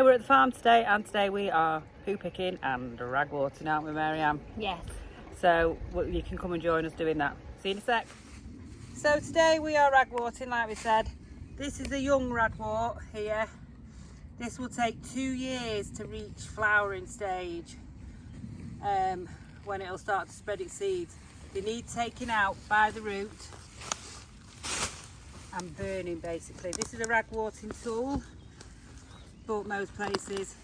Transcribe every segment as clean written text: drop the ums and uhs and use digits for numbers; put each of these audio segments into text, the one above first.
Hi, we're at the farm today, and today we are poo picking and ragworting, aren't we, Mary-Ann? Yes. So you can come and join us doing that. See you in a sec. So today we are ragworting, like we said. This is a young ragwort here. This will take 2 years to reach flowering stage, when it'll start to spread its seeds. They need taking out by the root and burning, basically. This is a ragworting tool. Bought most places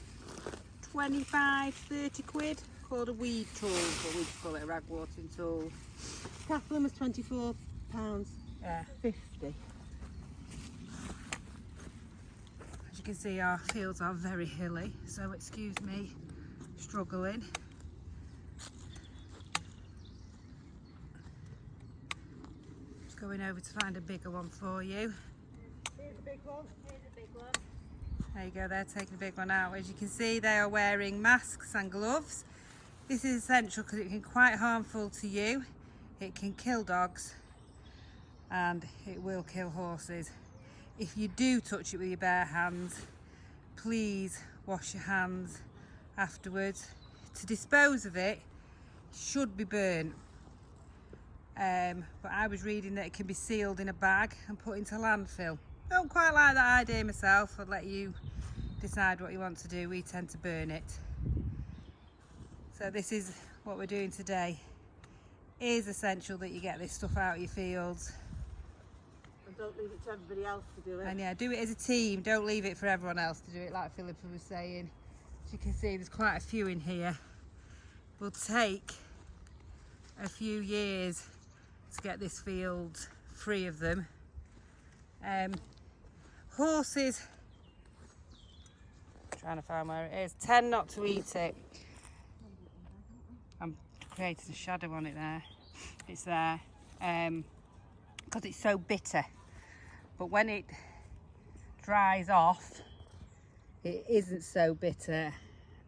25-30 quid, called a weed tool, but we just call it a ragworting tool. Catherine was £24. Yeah. 50. As you can see, our fields are very hilly, so excuse me struggling. Just going over to find a bigger one for you. Here's a big one. Here's a big one. There you go, they're taking a big one out. As you can see, they are wearing masks and gloves. This is essential because it can be quite harmful to you. It can kill dogs and it will kill horses. If you do touch it with your bare hands, please wash your hands afterwards. To dispose of it, should be burnt. But I was reading that it can be sealed in a bag and put into landfill. Don't quite like that idea myself. I'll let you decide what you want to do. We tend to burn it. So this is what we're doing today. It is essential that you get this stuff out of your fields. And don't leave it to everybody else to do it. And yeah, do it as a team. Don't leave it for everyone else to do it, like Philippa was saying. As you can see, there's quite a few in here. It will take a few years to get this field free of them. Horses, trying to find where it is, tend not to eat it. I'm creating a shadow on it there. It's there because it's so bitter. But when it dries off, it isn't so bitter.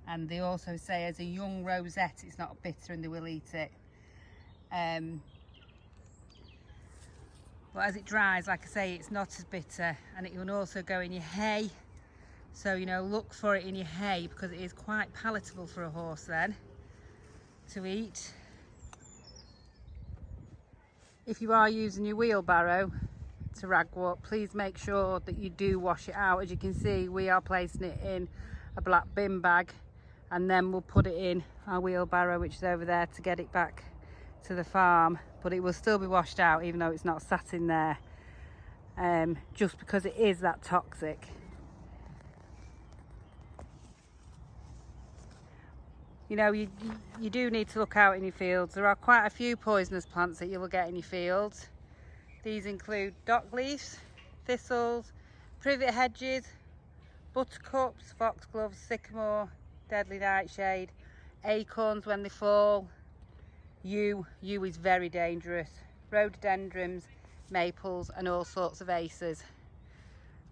And they also say as a young rosette, it's not bitter and they will eat it. But as it dries, like I say, it's not as bitter, and it can also go in your hay. So, you know, look for it in your hay because it is quite palatable for a horse then to eat. If you are using your wheelbarrow to ragwort, please make sure that you do wash it out. As you can see, we are placing it in a black bin bag, and then we'll put it in our wheelbarrow, which is over there, to get it back to the farm. But it will still be washed out even though it's not sat in there, just because it is that toxic. You know, you do need to look out in your fields. There are quite a few poisonous plants that you will get in your fields. These include dockleaves, thistles, privet hedges, buttercups, foxgloves, sycamore, deadly nightshade, acorns when they fall. Yew is very dangerous. Rhododendrons, maples, and all sorts of aces.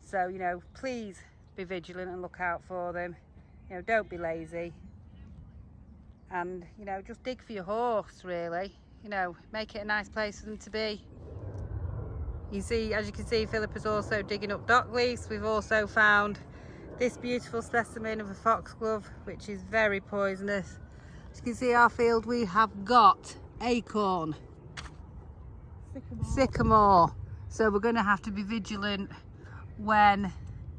So, you know, please be vigilant and look out for them. You know, don't be lazy. And, you know, just dig for your horse, really. You know, make it a nice place for them to be. You see, as you can see, Philippa's also digging up dock leaves. We've also found this beautiful specimen of a foxglove, which is very poisonous. As you can see, our field, we have got acorn, sycamore. So we're going to have to be vigilant when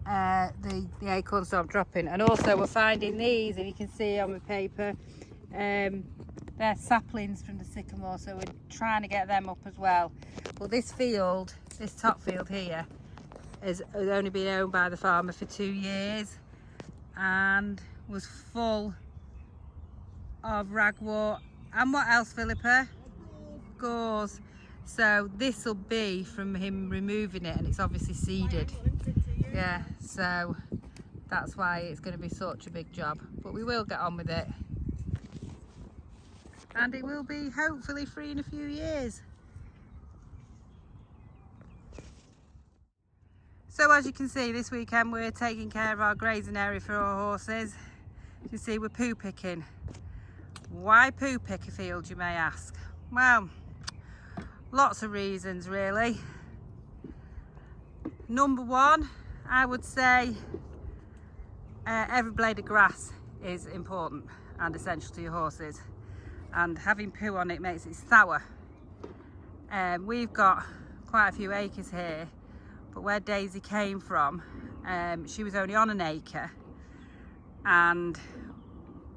the acorns start dropping. And also we're finding these, and you can see on the paper, they're saplings from the sycamore, so we're trying to get them up as well. But this field, this top field here, has only been owned by the farmer for 2 years and was full of ragwort and what else, Philippa? Gauze. So this will be from him removing it, and it's obviously seeded. Yeah, so that's why it's going to be such a big job, but we will get on with it, and it will be hopefully free in a few years. So as you can see, this weekend we're taking care of our grazing area for our horses. You can see we're poo picking. Why poo pick a field, you may ask? Well, lots of reasons really. Number one, I would say every blade of grass is important and essential to your horses, and having poo on it makes it sour. We've got quite a few acres here, but where Daisy came from, she was only on an acre, and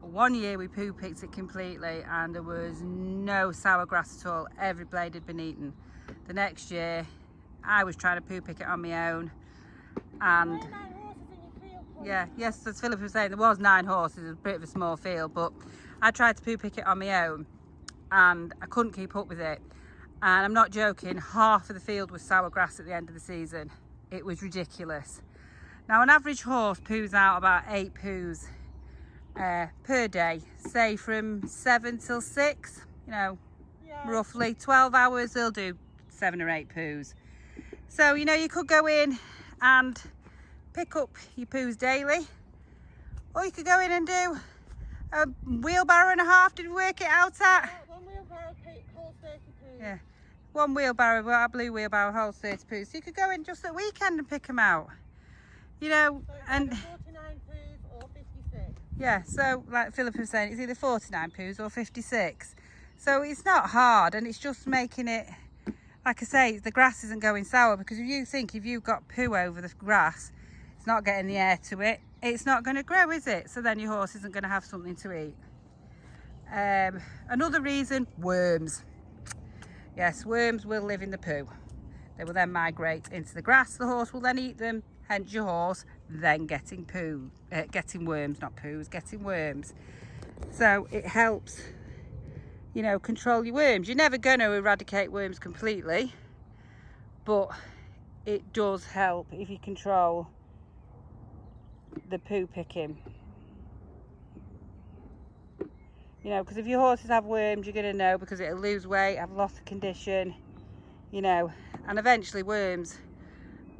one year we poo picked it completely and there was no sour grass at all. Every blade had been eaten. The next year I was trying to poo pick it on my own, and yes, as Philip was saying, there was 9 horses. It was a bit of a small field, but I tried to poo pick it on my own and I couldn't keep up with it. And I'm not joking, half of the field was sour grass at the end of the season. It was ridiculous. Now, an average horse poos out about 8 poos per day, say from 7 till 6, you know, roughly 12 hours, they'll do 7 or 8 poos. So, you know, you could go in and pick up your poos daily, or you could go in and do a wheelbarrow and a half. Did we work it out at? One wheelbarrow holds 30 poos. Yeah, one wheelbarrow, well, our blue wheelbarrow holds 30 poos. So you could go in just at weekend and pick them out, you know. So it's and 49 poos or 56. yeah, so like Philip was saying, it's either 49 poos or 56. So it's not hard, and it's just making it, like I say, the grass isn't going sour, because if you've got poo over the grass, it's not getting the air to it, it's not going to grow, is it? So then your horse isn't going to have something to eat. Another reason, worms. Yes, worms will live in the poo. They will then migrate into the grass. The horse will then eat them, hence your horse then getting worms, not poos, getting worms. So it helps, you know, control your worms. You're never going to eradicate worms completely, but it does help if you control the poo picking. You know, because if your horses have worms, you're going to know, because it'll lose weight, have loss of condition, you know, and eventually worms,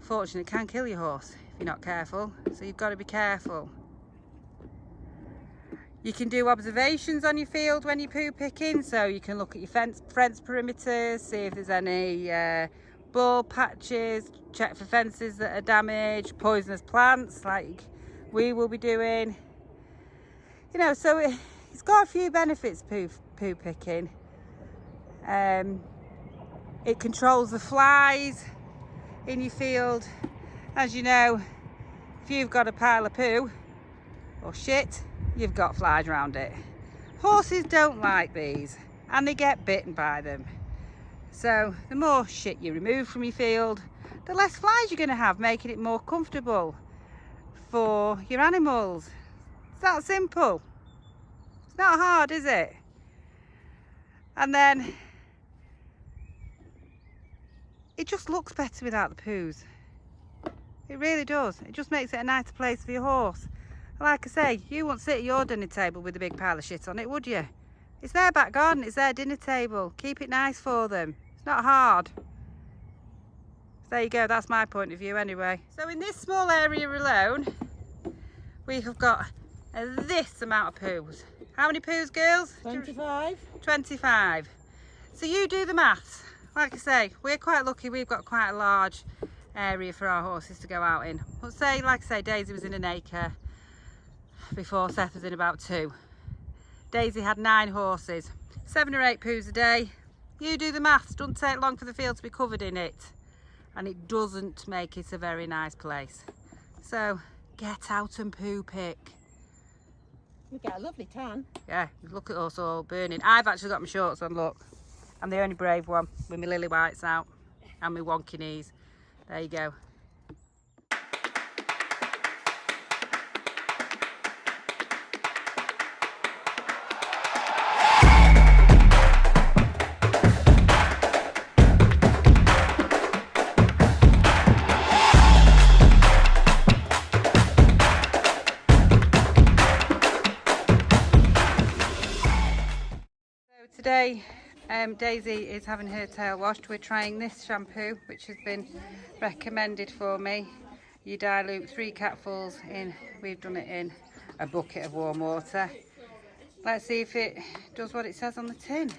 fortunately, can kill your horse if you're not careful. So you've got to be careful. You can do observations on your field when you're poo picking, so you can look at your fence perimeters, see if there's any bald patches, check for fences that are damaged, poisonous plants like we will be doing. You know, so it's got a few benefits, poo picking. It controls the flies in your field. As you know, if you've got a pile of poo or shit, you've got flies around it. Horses don't like these, and they get bitten by them. So the more shit you remove from your field, the less flies you're going to have, making it more comfortable for your animals. It's that simple. It's not hard, is it? And then it just looks better without the poos. It really does. It just makes it a nicer place for your horse. Like I say, you wouldn't sit at your dinner table with a big pile of shit on it, would you? It's their back garden, it's their dinner table. Keep it nice for them. It's not hard. So there you go, that's my point of view anyway. So in this small area alone, we have got this amount of poos. How many poos, girls? 25. 25. So you do the maths. Like I say, we're quite lucky, we've got quite a large area for our horses to go out in. But say, like I say, Daisy was in an acre before, Seth was in about 2. Daisy had 9 horses, 7 or 8 poos a day. You do the maths, doesn't take long for the field to be covered in it, and it doesn't make it a very nice place. So get out and poo pick. We get a lovely tan. Yeah, look at us all burning. I've actually got my shorts on, look. I'm the only brave one with my lily whites out and my wonky knees. There you go. Today Daisy is having her tail washed. We're trying this shampoo, which has been recommended for me. You dilute 3 capfuls in, we've done it in a bucket of warm water. Let's see if it does what it says on the tin,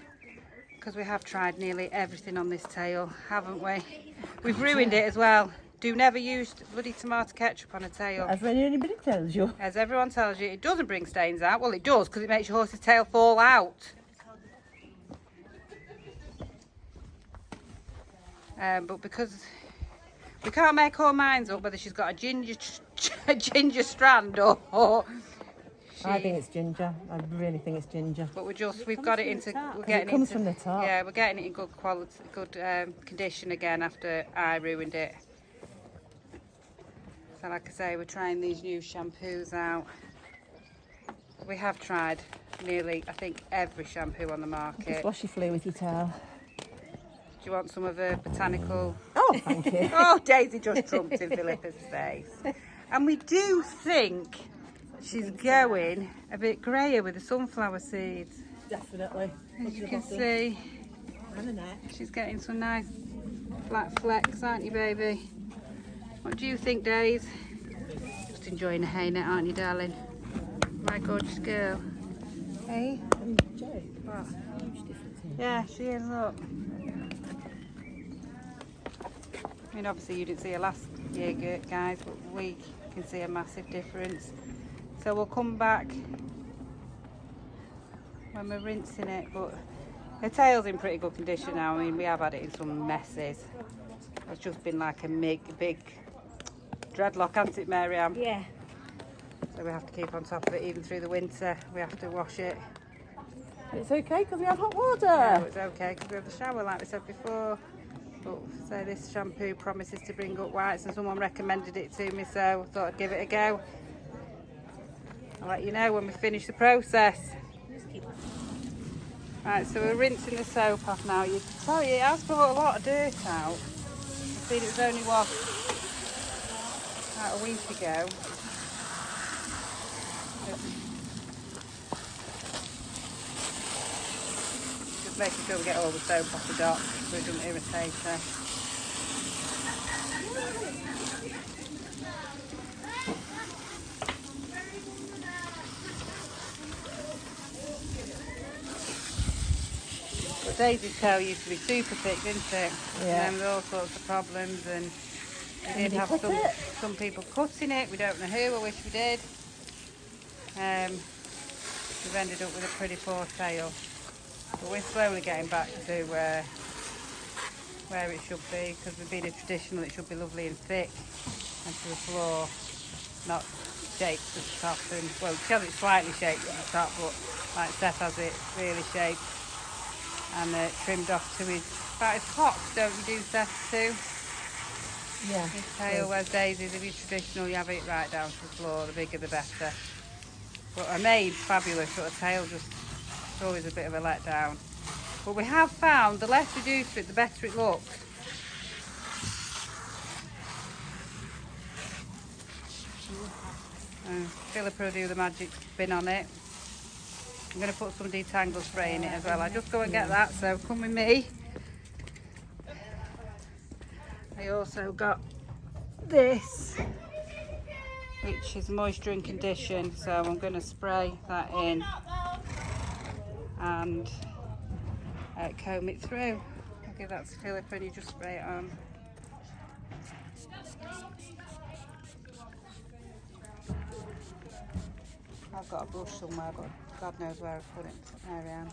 because we have tried nearly everything on this tail, haven't we? We've ruined it as well. Do never use bloody tomato ketchup on a tail. As anybody tells you. As everyone tells you, it doesn't bring stains out. Well, it does, because it makes your horse's tail fall out. But because we can't make our minds up whether she's got a ginger strand or I think it's ginger. I really think it's ginger. But we've got it into. We're getting it comes into, from the top. Yeah, we're getting it in good quality, good condition again after I ruined it. So, like I say, we're trying these new shampoos out. We have tried nearly, I think, every shampoo on the market. Just wash your flue with your towel. Do you want some of her botanical? Oh, thank you. Oh, Daisy just trumped in Philippa's face. And we do think she's going a bit greyer with the sunflower seeds. Definitely. As you can see, And the neck. she's getting some nice black flecks, aren't you, baby? What do you think, Daisy? Just enjoying the hay net, aren't you, darling? My gorgeous girl. Hey? What? Yeah, she is, look. I mean, obviously you didn't see her last year, guys, but we can see a massive difference. So we'll come back when we're rinsing it, but her tail's in pretty good condition now. I mean, we have had it in some messes. It's just been like a big dreadlock, hasn't it, Mary-Ann? Yeah. So we have to keep on top of it even through the winter. We have to wash it. It's okay because we have hot water. No, it's okay because we have the shower like we said before. But so this shampoo promises to bring up whites, and someone recommended it to me, so I thought I'd give it a go. I'll let you know when we finish the process. Right, so we're rinsing the soap off now. You can tell it has brought a lot of dirt out. I seen it was only washed about a week ago. Just making sure we get all the soap off the dock so it doesn't irritate her. But Daisy's tail used to be super thick, didn't it? Yeah. And with all sorts of problems, and we did have cut it? some people cutting it. We don't know who. I wish we did. We've ended up with a pretty poor tail, but we're slowly getting back to where it should be, because we've been a traditional. It should be lovely and thick, and to the floor, not shaped at the top. And well, she has it slightly shaped at the top, but like Seth has it really shaped and trimmed off to about his hocks, don't you do, Seth, too? Yeah. His tail, whereas Daisy's, if you're traditional, you have it right down to the floor, the bigger the better. But her maid's fabulous, but her tail just it's always a bit of a letdown. But we have found the less we do to it, the better it looks. Philippa will do the magic spin on it. I'm going to put some detangle spray in it as well. I just go and get that, so come with me. I also got this, which is moisture and condition, so I'm going to spray that in and comb it through. I'll give that to Philippa and you just spray it on. I've got a brush somewhere, but God knows where I've put it. There I am.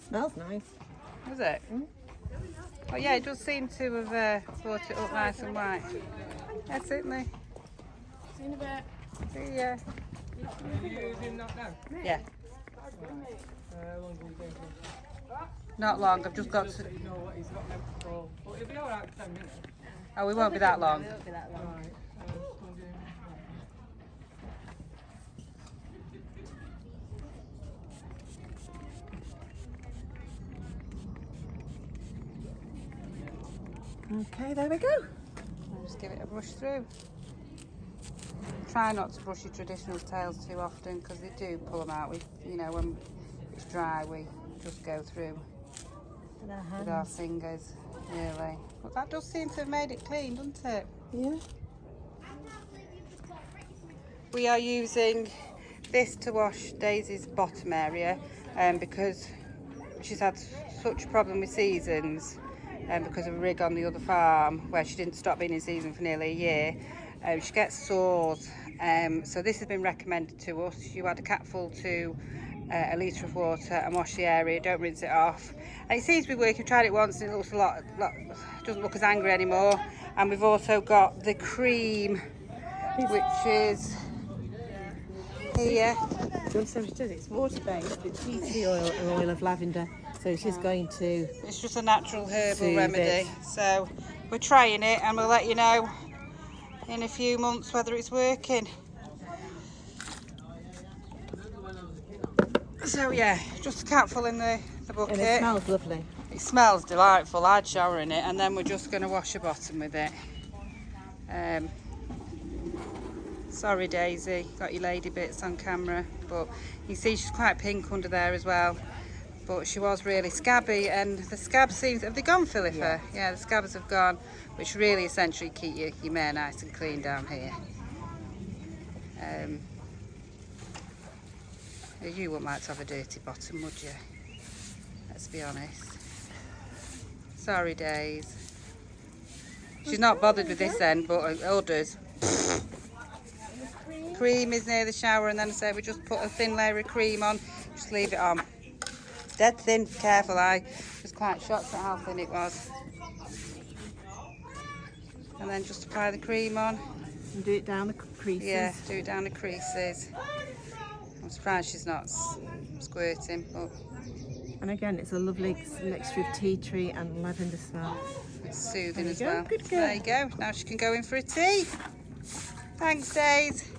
Smells nice. Was it? Oh yeah, it does seem to have brought it up nice and white. Yeah, certainly. See you in a bit. See ya. Are you using that now? Yeah. How long will you go for? Not long. I've just got Just to. so you know what he's got left for. Well, it'll be alright for 10 minutes. Oh, we won't be that long. It won't be that long. Right. Okay, there we go. I'll just give it a brush through. Try not to brush your traditional tails too often because they do pull them out. When it's dry, we just go through with our fingers, really. But that does seem to have made it clean, doesn't it? Yeah. We are using this to wash Daisy's bottom area because she's had such a problem with seasons because of a rig on the other farm where she didn't stop being in season for nearly a year. She gets sores, so this has been recommended to us. You add a capful to a litre of water and wash the area, don't rinse it off. And it seems to be working. We've tried it once and it looks a lot, doesn't look as angry anymore. And we've also got the cream, which is here. Do you understand what it does? It's water-based, it's tea tree oil and oil of lavender. So she's going to... It's just a natural herbal soothe remedy. it. So we're trying it and we'll let you know in a few months whether it's working. So yeah, just a capful in the bucket. And it smells lovely. It smells delightful. I'd shower in it and then we're just going to wash the bottom with it. Sorry Daisy, got your lady bits on camera, but you see she's quite pink under there as well. But she was really scabby, and the scabs seems, have they gone, Philippa? Yes. Yeah, the scabs have gone, which really essentially keep your mare nice and clean down here. You wouldn't like to have a dirty bottom, would you? Let's be honest. Sorry Days. She's not bothered with this end, but others. Cream is near the shower, and then I say we just put a thin layer of cream on, just leave it on. It's dead thin, careful, I was quite shocked at how thin it was. And then just apply the cream on. And do it down the creases. Yeah, do it down the creases. I'm surprised she's not squirting, but And again, it's a lovely mixture of tea tree and lavender smell. it's soothing There you as go, well. good girl. There you go, now she can go in for a tea. Thanks Days.